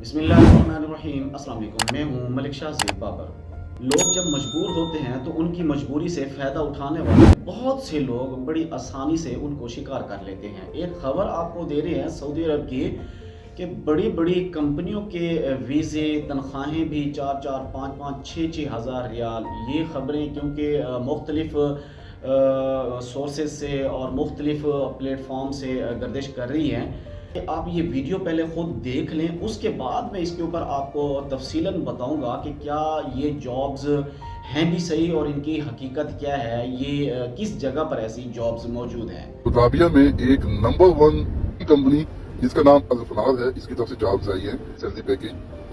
بسم اللہ الرحمن الرحیم۔ السلام علیکم، میں ہوں ملک شاہ زیب بابر۔ لوگ جب مجبور ہوتے ہیں تو ان کی مجبوری سے فائدہ اٹھانے والے بہت سے لوگ بڑی آسانی سے ان کو شکار کر لیتے ہیں۔ ایک خبر آپ کو دے رہے ہیں سعودی عرب کی کہ بڑی بڑی کمپنیوں کے ویزے تنخواہیں بھی 4 4 5 5 6 ہزار ریال۔ یہ خبریں کیونکہ مختلف سورسز سے اور مختلف پلیٹ فارم سے گردش کر رہی ہیں کہ آپ یہ ویڈیو پہلے خود دیکھ لیں، اس کے بعد میں اس کے اوپر آپ کو تفصیلاً بتاؤں گا کہ کیا یہ جابز ہیں بھی صحیح اور ان کی حقیقت کیا ہے، یہ کس جگہ پر ایسی جابز موجود ہیں۔ رابیہ میں ایک نمبر 1 کمپنی جس کا نام الفنار ہے، اس کی طرف سے جابز آئی ہے۔ سیلری پیکج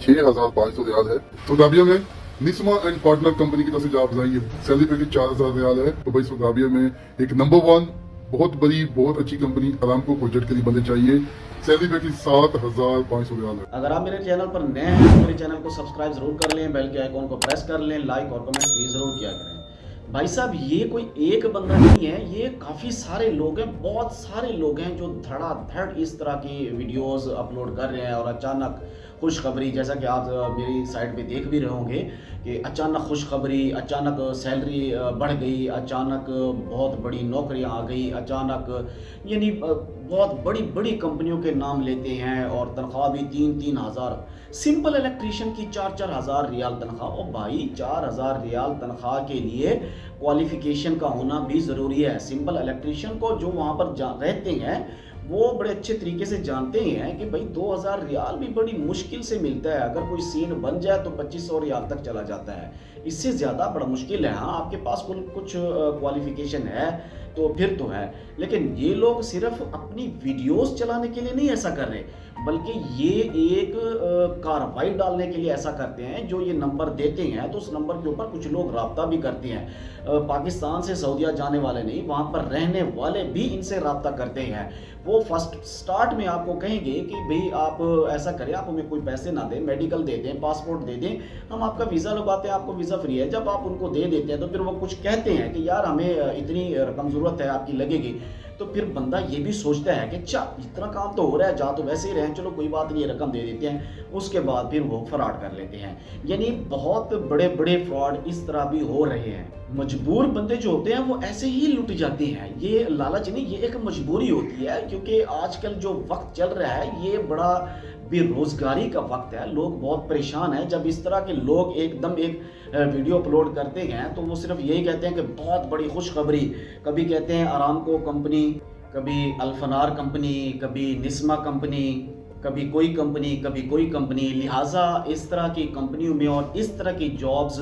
6500 ریال ہے۔ تو رابیہ میں نسما اینڈ پارٹنر کمپنی کی طرف سے جابز آئی ہے۔ سیلری پیکج 4000 ریال ہے۔ تو بھائی رابیہ میں ایک نمبر 1 بہت بڑی بہت اچھی کمپنی ارامکو پروجیکٹ کے لیے بندے چاہیے۔ سیلری پیکج 7500 ریال ہے۔ اگر آپ میرے چینل پر نئے ہیں تو میرے چینل کو سبسکرائب ضرور کر لیں، بیل کے آئیکن کو پریس کر لیں، لائک اور کمنٹس بھی ضرور کیا کریں۔ بھائی صاحب، یہ کوئی ایک بندہ نہیں ہے، یہ کافی سارے لوگ ہیں، بہت سارے لوگ ہیں جو دھڑا دھڑ اس طرح کی ویڈیوز اپلوڈ کر رہے ہیں، اور اچانک خوشخبری، جیسا کہ آپ میری سائٹ پہ دیکھ بھی رہے ہوں گے کہ اچانک خوشخبری، اچانک سیلری بڑھ گئی، اچانک بہت بڑی نوکریاں آ گئی، اچانک یعنی بہت بڑی بڑی کمپنیوں کے نام لیتے ہیں، اور تنخواہ بھی 3 3 ہزار۔ سمپل الیکٹریشین کی 4 4 ہزار ریال تنخواہ۔ او بھائی، 4 ہزار ریال تنخواہ کے لیے کوالیفیکیشن کا ہونا بھی ضروری ہے۔ سمپل الیکٹریشین کو جو وہاں پر رہتے ہیں وہ بڑے اچھے طریقے سے جانتے ہیں کہ بھائی 2000 ریال بھی بڑی مشکل سے ملتا ہے۔ اگر کوئی سین بن جائے تو 2500 ریال تک چلا جاتا ہے، اس سے زیادہ بڑا مشکل ہے۔ ہاں، آپ کے پاس کچھ کوالیفیکیشن ہے تو پھر تو ہے، لیکن یہ لوگ صرف اپنی ویڈیوز چلانے کے لیے نہیں ایسا کر رہے، بلکہ یہ ایک کارروائی ڈالنے کے لیے ایسا کرتے ہیں۔ جو یہ نمبر دیتے ہیں تو اس نمبر کے اوپر کچھ لوگ رابطہ بھی کرتے ہیں۔ پاکستان سے سعودیہ جانے والے نہیں، وہاں پر رہنے والے بھی ان سے رابطہ کرتے ہیں۔ وہ فرسٹ سٹارٹ میں آپ کو کہیں گے کہ بھئی آپ ایسا کریں، آپ ہمیں کوئی پیسے نہ دیں، میڈیکل دے دیں، پاسپورٹ دے دیں، ہم آپ کا ویزا لگواتے ہیں، آپ کو ویزا فری ہے۔ جب آپ ان کو دے دیتے ہیں تو پھر وہ کچھ کہتے ہیں کہ یار ہمیں اتنی رقم ضرورت ہے، آپ کی لگے گی، تو پھر بندہ یہ بھی سوچتا ہے کہ اچھا اتنا کام تو ہو رہا ہے، جا تو ویسے ہی رہیں، چلو کوئی بات نہیں، رقم دے دیتے ہیں۔ اس کے بعد پھر وہ فراڈ کر لیتے ہیں۔ یعنی بہت بڑے بڑے فراڈ اس طرح بھی ہو رہے ہیں۔ مجبور بندے جو ہوتے ہیں وہ ایسے ہی لٹ جاتے ہیں۔ یہ لالچ نہیں، یہ ایک مجبوری ہوتی ہے، کیونکہ آج کل جو وقت چل رہا ہے یہ بڑا بے روزگاری کا وقت ہے، لوگ بہت پریشان ہیں۔ جب اس طرح کے لوگ ایک دم ایک ویڈیو اپلوڈ کرتے ہیں تو وہ صرف یہی کہتے ہیں کہ بہت بڑی خوشخبری، کبھی کہتے ہیں ارامکو کمپنی، کبھی الفنار کمپنی، کبھی نسما کمپنی، کبھی کوئی کمپنی، کبھی کوئی کمپنی۔ لہٰذا اس طرح کی کمپنیوں میں اور اس طرح کی جابز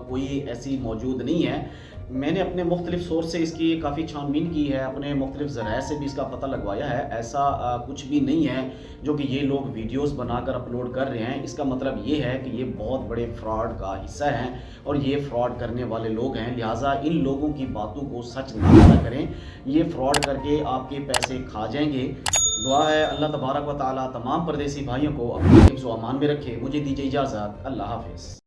کوئی ایسی موجود نہیں ہے۔ میں نے اپنے مختلف سورس سے اس کی کافی چھان بین کی ہے، اپنے مختلف ذرائع سے بھی اس کا پتہ لگوایا ہے۔ ایسا کچھ بھی نہیں ہے جو کہ یہ لوگ ویڈیوز بنا کر اپلوڈ کر رہے ہیں۔ اس کا مطلب یہ ہے کہ یہ بہت بڑے فراڈ کا حصہ ہیں اور یہ فراڈ کرنے والے لوگ ہیں۔ لہٰذا ان لوگوں کی باتوں کو سچ نہ مانا کریں، یہ فراڈ کر کے آپ کے پیسے کھا جائیں گے۔ دعا ہے اللہ تبارک و تعالیٰ تمام پردیسی بھائیوں کو اپنے حفظ و امان میں رکھے۔ مجھے دیجیے اجازت، اللہ حافظ۔